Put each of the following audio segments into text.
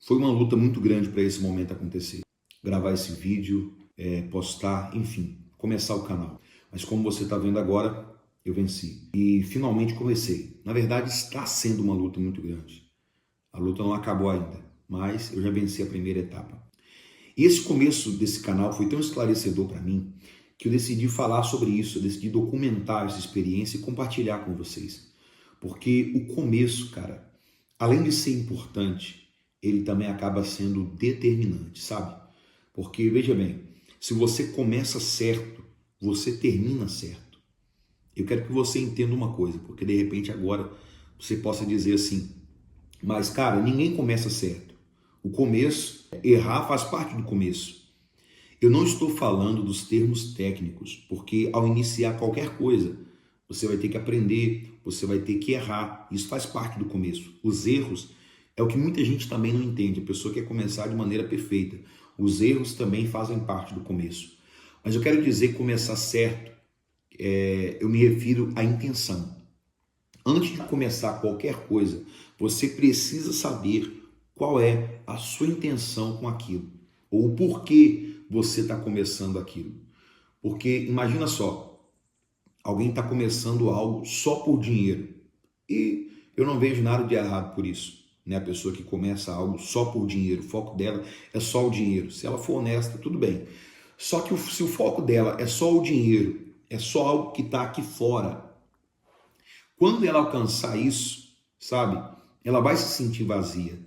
Foi uma luta muito grande para esse momento acontecer. Gravar esse vídeo, postar, enfim, começar o canal. Mas como você está vendo agora, eu venci. E finalmente comecei. Na verdade, está sendo uma luta muito grande. A luta não acabou ainda, mas eu já venci a primeira etapa. E esse começo desse canal foi tão esclarecedor para mim que eu decidi falar sobre isso, eu decidi documentar essa experiência e compartilhar com vocês. Porque o começo, cara, além de ser importante, ele também acaba sendo determinante, sabe? Porque, veja bem, se você começa certo, você termina certo. Eu quero que você entenda uma coisa, porque de repente agora você possa dizer assim, mas cara, ninguém começa certo. O começo, errar faz parte do começo. Eu não estou falando dos termos técnicos, porque ao iniciar qualquer coisa, você vai ter que aprender, você vai ter que errar. Isso faz parte do começo. Os erros é o que muita gente também não entende. A pessoa quer começar de maneira perfeita. Os erros também fazem parte do começo. Mas eu quero dizer que começar certo, eu me refiro à intenção. Antes de começar qualquer coisa, você precisa saber qual é a sua intenção com aquilo, ou o porquê você está começando aquilo. Porque imagina só, alguém está começando algo só por dinheiro, e eu não vejo nada de errado por isso. Né? A pessoa que começa algo só por dinheiro, o foco dela é só o dinheiro. Se ela for honesta, tudo bem. Só que se o foco dela é só o dinheiro, é só algo que está aqui fora, quando ela alcançar isso, sabe, ela vai se sentir vazia.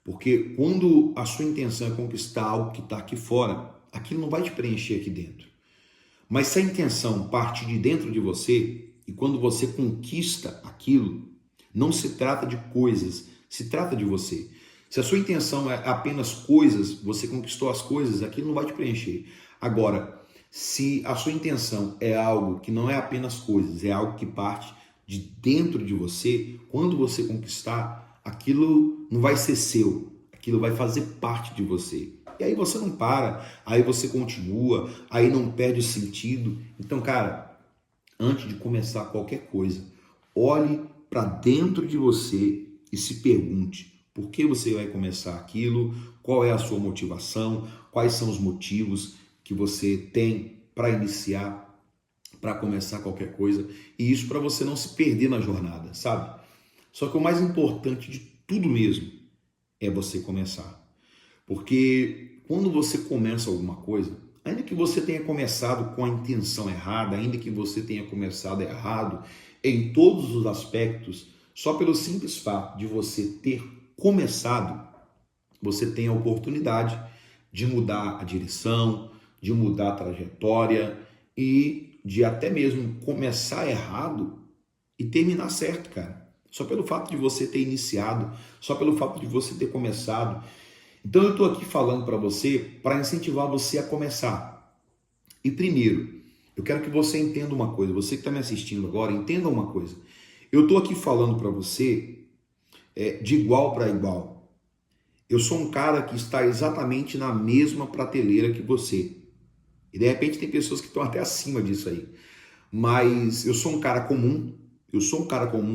Porque quando a sua intenção é conquistar algo que está aqui fora, aquilo não vai te preencher aqui dentro. Mas se a intenção parte de dentro de você, e quando você conquista aquilo, não se trata de coisas, se trata de você. Se a sua intenção é apenas coisas, você conquistou as coisas, aquilo não vai te preencher. Agora, se a sua intenção é algo que não é apenas coisas, é algo que parte de dentro de você, quando você conquistar, aquilo não vai ser seu, aquilo vai fazer parte de você. E aí você não para, aí você continua, aí não perde o sentido. Então, cara, antes de começar qualquer coisa, olhe para dentro de você e se pergunte por que você vai começar aquilo, qual é a sua motivação, quais são os motivos que você tem para iniciar, para começar qualquer coisa, e isso para você não se perder na jornada, sabe? Só que o mais importante de tudo mesmo é você começar. Porque quando você começa alguma coisa, ainda que você tenha começado com a intenção errada, ainda que você tenha começado errado em todos os aspectos, só pelo simples fato de você ter começado, você tem a oportunidade de mudar a direção, de mudar a trajetória e de até mesmo começar errado e terminar certo, cara. Só pelo fato de você ter iniciado, só pelo fato de você ter começado. Então eu estou aqui falando para você, para incentivar você a começar. E primeiro, eu quero que você entenda uma coisa, você que está me assistindo agora, entenda uma coisa. Eu estou aqui falando para você de igual para igual. Eu sou um cara que está exatamente na mesma prateleira que você. E de repente tem pessoas que estão até acima disso aí. Mas eu sou um cara comum,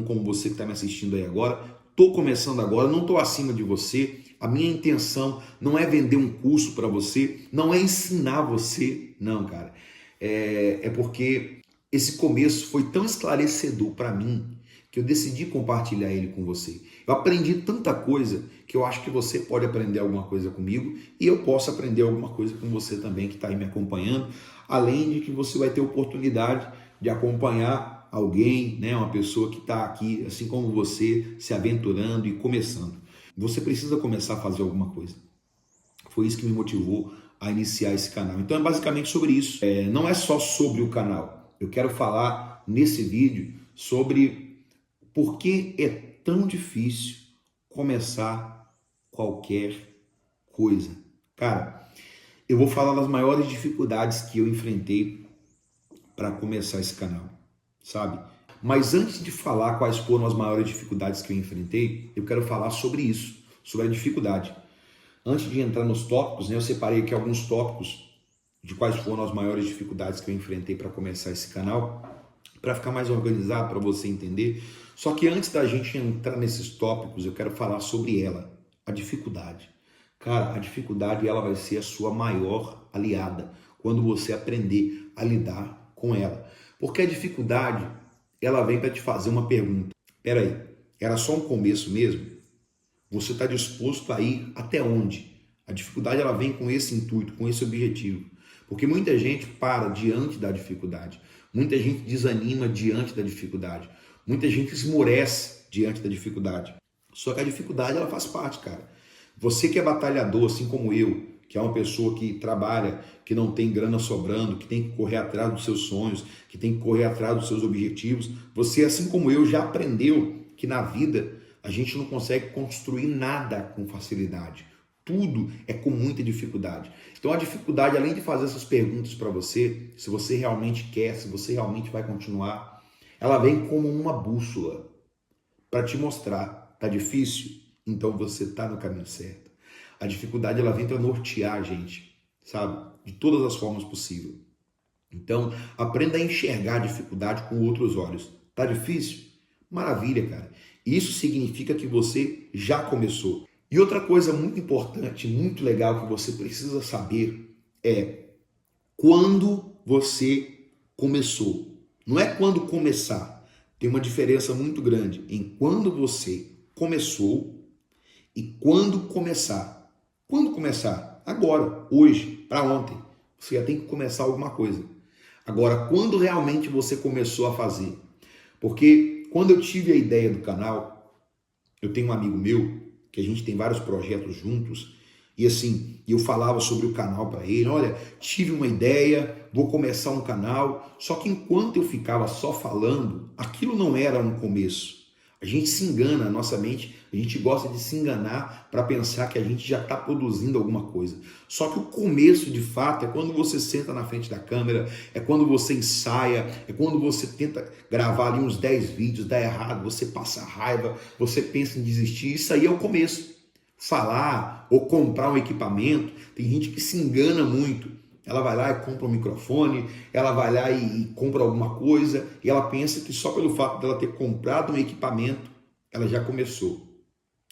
como você que está me assistindo aí agora. Estou começando agora, não estou acima de você. A minha intenção não é vender um curso para você, não é ensinar você, não, cara. É porque esse começo foi tão esclarecedor para mim que eu decidi compartilhar ele com você. Eu aprendi tanta coisa que eu acho que você pode aprender alguma coisa comigo e eu posso aprender alguma coisa com você também que está aí me acompanhando, além de que você vai ter oportunidade de acompanhar alguém, né, uma pessoa que está aqui, assim como você, se aventurando e começando. Você precisa começar a fazer alguma coisa. Foi isso que me motivou a iniciar esse canal. Então é basicamente sobre isso. Não é só sobre o canal. Eu quero falar nesse vídeo sobre por que é tão difícil começar qualquer coisa. Cara, eu vou falar das maiores dificuldades que eu enfrentei para começar esse canal, sabe? Mas antes de falar quais foram as maiores dificuldades que eu enfrentei, eu quero falar sobre isso, sobre a dificuldade. Antes de entrar nos tópicos, né, eu separei aqui alguns tópicos de quais foram as maiores dificuldades que eu enfrentei para começar esse canal, para ficar mais organizado, para você entender. Só que antes da gente entrar nesses tópicos, eu quero falar sobre ela, a dificuldade. Cara, a dificuldade ela vai ser a sua maior aliada quando você aprender a lidar com ela. Porque a dificuldade, ela vem para te fazer uma pergunta. Espera aí, era só um começo mesmo? Você está disposto a ir até onde? A dificuldade ela vem com esse intuito, com esse objetivo. Porque muita gente para diante da dificuldade. Muita gente desanima diante da dificuldade. Muita gente esmorece diante da dificuldade. Só que a dificuldade ela faz parte, cara. Você que é batalhador, assim como eu, que é uma pessoa que trabalha, que não tem grana sobrando, que tem que correr atrás dos seus sonhos, que tem que correr atrás dos seus objetivos, você, assim como eu, já aprendeu que na vida a gente não consegue construir nada com facilidade. Tudo é com muita dificuldade. Então a dificuldade, além de fazer essas perguntas para você, se você realmente quer, se você realmente vai continuar, ela vem como uma bússola para te mostrar, tá difícil? Então você tá no caminho certo. A dificuldade ela vem para nortear a gente, sabe? De todas as formas possíveis. Então, aprenda a enxergar a dificuldade com outros olhos. Tá difícil? Maravilha, cara. Isso significa que você já começou. E outra coisa muito importante, muito legal que você precisa saber é quando você começou. Não é quando começar. Tem uma diferença muito grande em quando você começou e quando começar. Quando começar? Agora, hoje, para ontem. Você já tem que começar alguma coisa. Agora, quando realmente você começou a fazer? Porque quando eu tive a ideia do canal, eu tenho um amigo meu, que a gente tem vários projetos juntos, e assim, eu falava sobre o canal para ele, olha, tive uma ideia, vou começar um canal, só que enquanto eu ficava só falando, aquilo não era um começo. A gente se engana, a nossa mente, a gente gosta de se enganar para pensar que a gente já está produzindo alguma coisa. Só que o começo, de fato, é quando você senta na frente da câmera, é quando você ensaia, é quando você tenta gravar ali uns 10 vídeos, dá errado, você passa raiva, você pensa em desistir, isso aí é o começo. Falar ou comprar um equipamento, tem gente que se engana muito. Ela vai lá e compra um microfone, ela vai lá e compra alguma coisa e ela pensa que só pelo fato dela ter comprado um equipamento, ela já começou.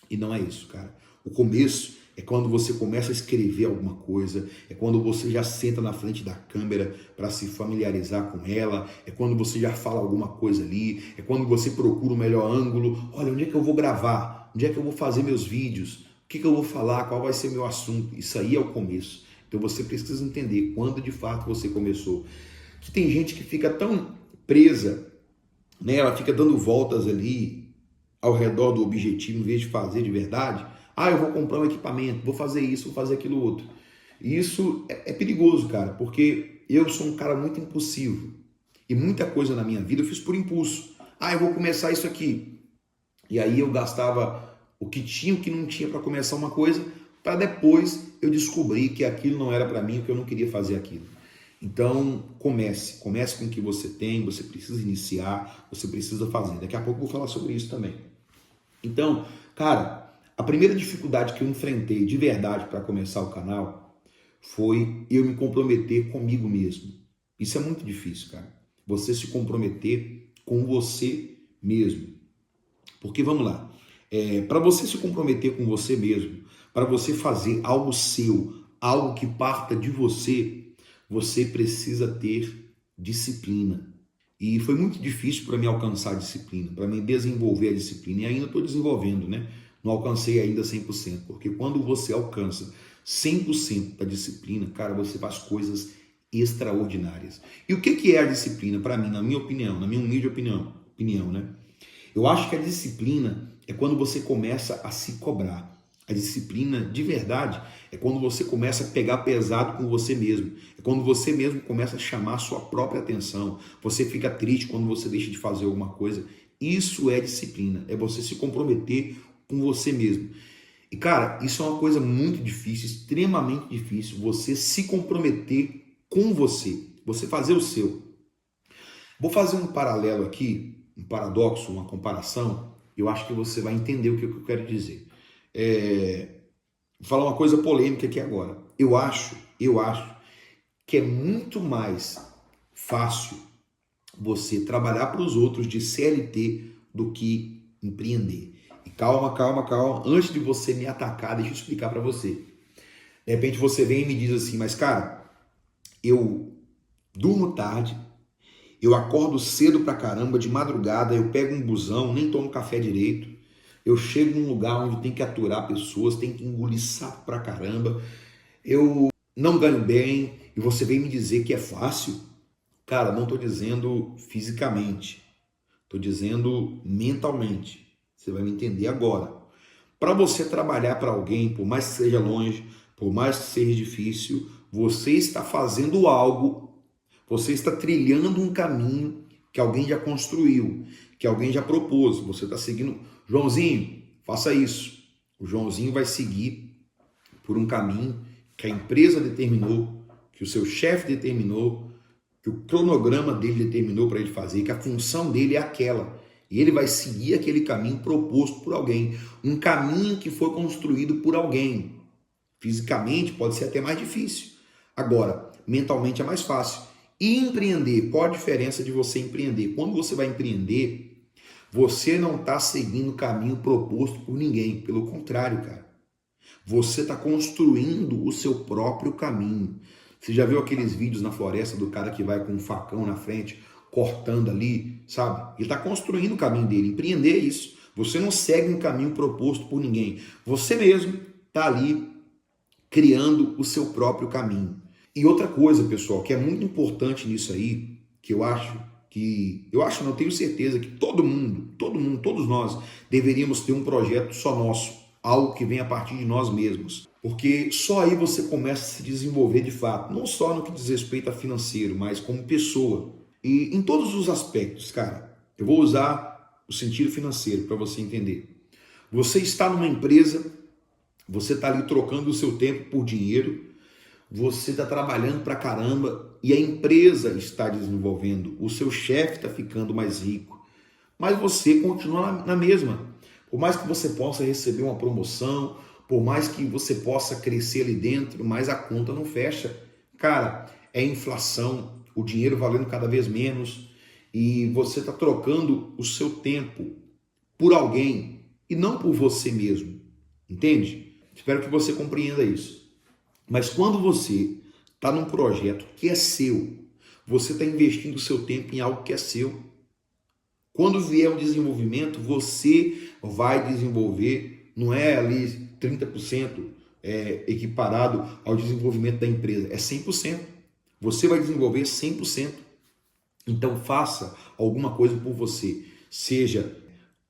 E não é isso, cara. O começo é quando você começa a escrever alguma coisa, é quando você já senta na frente da câmera para se familiarizar com ela, é quando você já fala alguma coisa ali, é quando você procura o melhor ângulo. Olha, onde é que eu vou gravar? Onde é que eu vou fazer meus vídeos? O que eu vou falar? Qual vai ser meu assunto? Isso aí é o começo. Então você precisa entender quando de fato você começou. Que tem gente que fica tão presa, né? Ela fica dando voltas ali ao redor do objetivo em vez de fazer de verdade. Ah, eu vou comprar um equipamento, vou fazer isso, vou fazer aquilo outro. E isso é perigoso, cara, porque eu sou um cara muito impulsivo. E muita coisa na minha vida eu fiz por impulso. Ah, eu vou começar isso aqui. E aí eu gastava o que tinha, o que não tinha para começar uma coisa, para depois eu descobrir que aquilo não era para mim, que eu não queria fazer aquilo. Então, comece com o que você tem, você precisa iniciar, você precisa fazer. Daqui a pouco eu vou falar sobre isso também. Então, cara, a primeira dificuldade que eu enfrentei de verdade para começar o canal foi eu me comprometer comigo mesmo. Isso é muito difícil, cara. Você se comprometer com você mesmo. Porque, vamos lá, para você se comprometer com você mesmo, para você fazer algo seu, algo que parta de você, você precisa ter disciplina. E foi muito difícil para mim alcançar a disciplina, para mim desenvolver a disciplina. E ainda estou desenvolvendo, né? Não alcancei ainda 100%, porque quando você alcança 100% da disciplina, cara, você faz coisas extraordinárias. E o que é a disciplina para mim, na minha opinião, na minha humilde opinião, né? Eu acho que a disciplina é quando você começa a se cobrar. A disciplina, de verdade, é quando você começa a pegar pesado com você mesmo. É quando você mesmo começa a chamar a sua própria atenção. Você fica triste quando você deixa de fazer alguma coisa. Isso é disciplina. É você se comprometer com você mesmo. E, cara, isso é uma coisa muito difícil, extremamente difícil. Você se comprometer com você. Você fazer o seu. Vou fazer um paralelo aqui, um paradoxo, uma comparação. Eu acho que você vai entender o que eu quero dizer. Vou falar uma coisa polêmica aqui agora. Eu acho que é muito mais fácil você trabalhar para os outros de CLT do que empreender. E calma. Antes de você me atacar, deixa eu explicar para você. De repente você vem e me diz assim, mas cara, eu durmo tarde, eu acordo cedo pra caramba, de madrugada, eu pego um busão, nem tomo café direito, eu chego num lugar onde tem que aturar pessoas, tem que engolir sapo pra caramba, eu não ganho bem, e você vem me dizer que é fácil. Cara, não estou dizendo fisicamente, estou dizendo mentalmente. Você vai me entender agora. Para você trabalhar para alguém, por mais que seja longe, por mais que seja difícil, você está fazendo algo, você está trilhando um caminho que alguém já construiu, que alguém já propôs. Você está seguindo. Joãozinho, faça isso. O Joãozinho vai seguir por um caminho que a empresa determinou, que o seu chefe determinou, que o cronograma dele determinou para ele fazer, que a função dele é aquela. E ele vai seguir aquele caminho proposto por alguém. Um caminho que foi construído por alguém. Fisicamente pode ser até mais difícil. Agora, mentalmente é mais fácil. E empreender, qual a diferença de você empreender? Quando você vai empreender, você não está seguindo o caminho proposto por ninguém. Pelo contrário, cara. Você está construindo o seu próprio caminho. Você já viu aqueles vídeos na floresta do cara que vai com um facão na frente, cortando ali, sabe? Ele está construindo o caminho dele. Empreender é isso. Você não segue um caminho proposto por ninguém. Você mesmo está ali criando o seu próprio caminho. E outra coisa, pessoal, que é muito importante nisso aí, que eu não, tenho certeza que todo mundo, todos nós deveríamos ter um projeto só nosso, algo que vem a partir de nós mesmos. Porque só aí você começa a se desenvolver de fato, não só no que diz respeito a financeiro, mas como pessoa. E em todos os aspectos, cara, eu vou usar o sentido financeiro para você entender. Você está numa empresa, você está ali trocando o seu tempo por dinheiro, você está trabalhando pra caramba e a empresa está desenvolvendo, o seu chefe está ficando mais rico, mas você continua na mesma. Por mais que você possa receber uma promoção, por mais que você possa crescer ali dentro, mas a conta não fecha. Cara, é inflação, o dinheiro valendo cada vez menos e você está trocando o seu tempo por alguém e não por você mesmo, entende? Espero que você compreenda isso. Mas quando você está num projeto que é seu, você está investindo o seu tempo em algo que é seu. Quando vier o desenvolvimento, você vai desenvolver, não é ali 30% equiparado ao desenvolvimento da empresa, é 100%. Você vai desenvolver 100%. Então faça alguma coisa por você, seja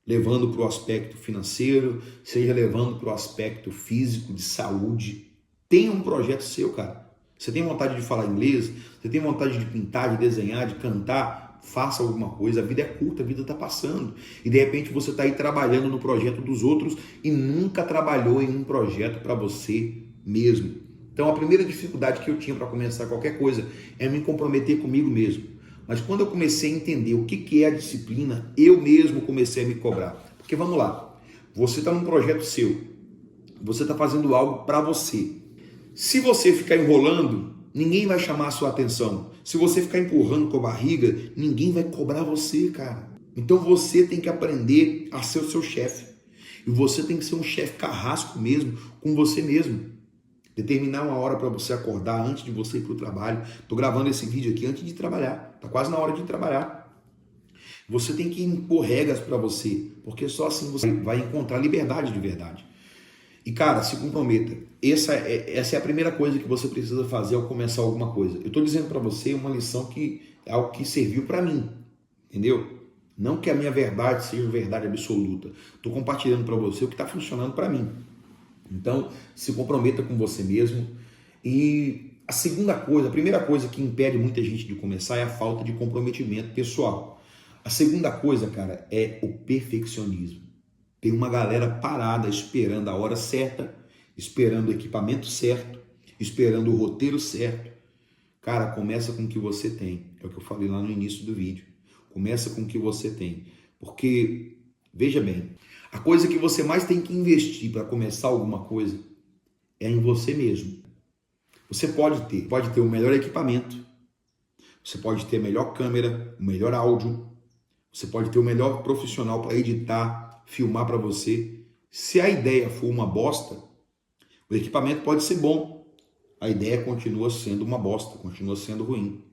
levando para o aspecto financeiro, seja levando para o aspecto físico, de saúde. Tenha um projeto seu, cara. Você tem vontade de falar inglês? Você tem vontade de pintar, de desenhar, de cantar? Faça alguma coisa. A vida é curta, a vida está passando. E de repente você está aí trabalhando no projeto dos outros e nunca trabalhou em um projeto para você mesmo. Então a primeira dificuldade que eu tinha para começar qualquer coisa é me comprometer comigo mesmo. Mas quando eu comecei a entender o que é a disciplina, eu mesmo comecei a me cobrar. Porque vamos lá, você está num projeto seu, você está fazendo algo para você. Se você ficar enrolando, ninguém vai chamar a sua atenção. Se você ficar empurrando com a barriga, ninguém vai cobrar você, cara. Então você tem que aprender a ser o seu chefe. E você tem que ser um chefe carrasco mesmo, com você mesmo. Determinar uma hora para você acordar antes de você ir para o trabalho. Estou gravando esse vídeo aqui antes de trabalhar. Está quase na hora de trabalhar. Você tem que impor regras para você, porque só assim você vai encontrar liberdade de verdade. E cara, se comprometa. Essa é a primeira coisa que você precisa fazer ao começar alguma coisa. Eu estou dizendo para você uma lição que é algo que serviu para mim, entendeu? Não que a minha verdade seja verdade absoluta. Estou compartilhando para você o que está funcionando para mim. Então, se comprometa com você mesmo. E a primeira coisa que impede muita gente de começar é a falta de comprometimento pessoal. A segunda coisa, cara, é o perfeccionismo. Tem uma galera parada esperando a hora certa, esperando o equipamento certo, esperando o roteiro certo. Cara, começa com o que você tem. É o que eu falei lá no início do vídeo. Começa com o que você tem. Porque, veja bem, a coisa que você mais tem que investir para começar alguma coisa é em você mesmo. Você pode ter o melhor equipamento, você pode ter a melhor câmera, o melhor áudio, você pode ter o melhor profissional para editar, filmar para você. Se a ideia for uma bosta, o equipamento pode ser bom, a ideia continua sendo uma bosta, continua sendo ruim.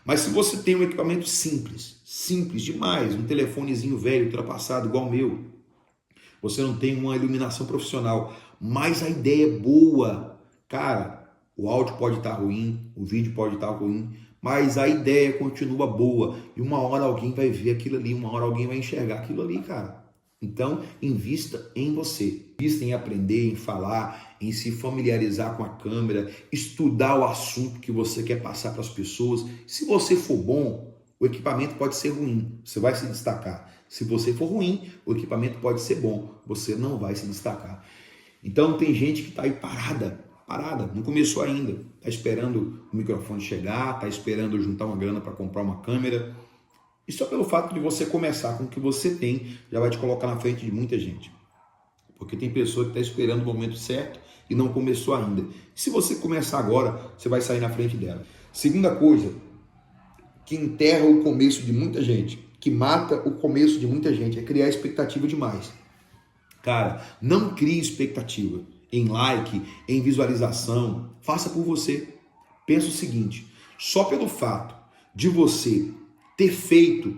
Mas se você tem um equipamento simples, simples demais, um telefonezinho velho, ultrapassado, igual o meu, você não tem uma iluminação profissional, mas a ideia é boa, cara, o áudio pode estar ruim, o vídeo pode estar ruim, mas a ideia continua boa e uma hora alguém vai ver aquilo ali, uma hora alguém vai enxergar aquilo ali, cara. Então, invista em você, invista em aprender, em falar, em se familiarizar com a câmera, estudar o assunto que você quer passar para as pessoas. Se você for bom, o equipamento pode ser ruim, você vai se destacar. Se você for ruim, o equipamento pode ser bom, você não vai se destacar. Então tem gente que está aí parada, não começou ainda, está esperando o microfone chegar, está esperando juntar uma grana para comprar uma câmera. E só pelo fato de você começar com o que você tem, já vai te colocar na frente de muita gente. Porque tem pessoa que está esperando o momento certo e não começou ainda. Se você começar agora, você vai sair na frente dela. Segunda coisa, que enterra o começo de muita gente, que mata o começo de muita gente, é criar expectativa demais. Cara, não crie expectativa em like, em visualização. Faça por você. Pensa o seguinte, só pelo fato de você ter feito,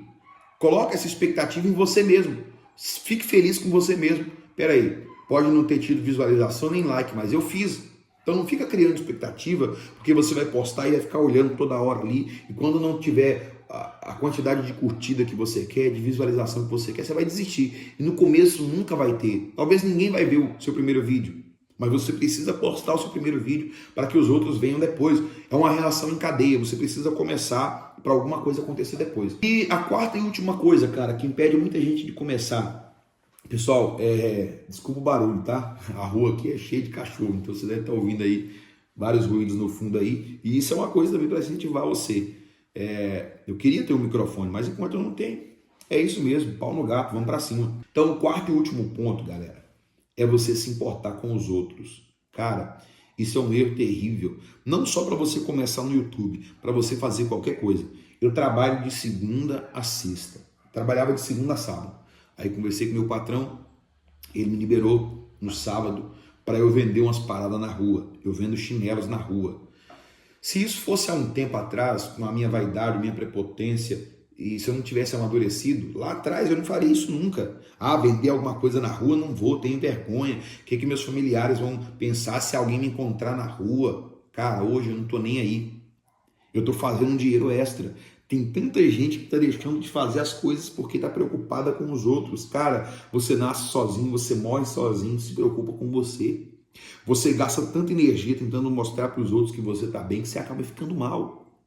coloca essa expectativa em você mesmo. Fique feliz com você mesmo. Peraí, pode não ter tido visualização nem like, mas eu fiz. Então não fica criando expectativa, porque você vai postar e vai ficar olhando toda hora ali, e quando não tiver a quantidade de curtida que você quer, de visualização que você quer, você vai desistir. E no começo nunca vai ter. Talvez ninguém vai ver o seu primeiro vídeo, mas você precisa postar o seu primeiro vídeo para que os outros venham depois. É uma relação em cadeia, você precisa começar para alguma coisa acontecer depois. E a quarta e última coisa, cara, que impede muita gente de começar. Pessoal, desculpa o barulho, tá? A rua aqui é cheia de cachorro, então você deve estar ouvindo aí vários ruídos no fundo aí. E isso é uma coisa também para incentivar você. Eu queria ter um microfone, mas enquanto eu não tenho, é isso mesmo, pau no gato, vamos para cima. Então, o quarto e último ponto, galera, é você se importar com os outros. Cara, isso é um erro terrível. Não só para você começar no YouTube, para você fazer qualquer coisa. Eu trabalho de segunda a sexta. Trabalhava de segunda a sábado. Aí conversei com meu patrão, ele me liberou no sábado para eu vender umas paradas na rua. Eu vendo chinelos na rua. Se isso fosse há um tempo atrás, com a minha vaidade, minha prepotência, e se eu não tivesse amadurecido, lá atrás eu não faria isso nunca. Vender alguma coisa na rua, não vou, tenho vergonha. O que meus familiares vão pensar se alguém me encontrar na rua? Cara, hoje eu não tô nem aí. Eu tô fazendo um dinheiro extra. Tem tanta gente que está deixando de fazer as coisas porque está preocupada com os outros. Cara, você nasce sozinho, você morre sozinho, se preocupa com você. Você gasta tanta energia tentando mostrar para os outros que você está bem, que você acaba ficando mal.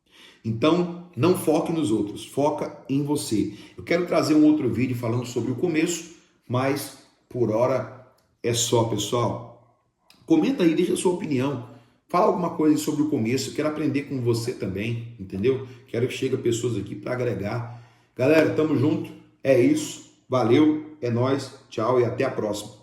Então, não foque nos outros, foca em você. Eu quero trazer um outro vídeo falando sobre o começo, mas por hora é só, pessoal. Comenta aí, deixa a sua opinião. Fala alguma coisa sobre o começo, eu quero aprender com você também, entendeu? Quero que chegue pessoas aqui para agregar. Galera, tamo junto, é isso, valeu, é nóis, tchau e até a próxima.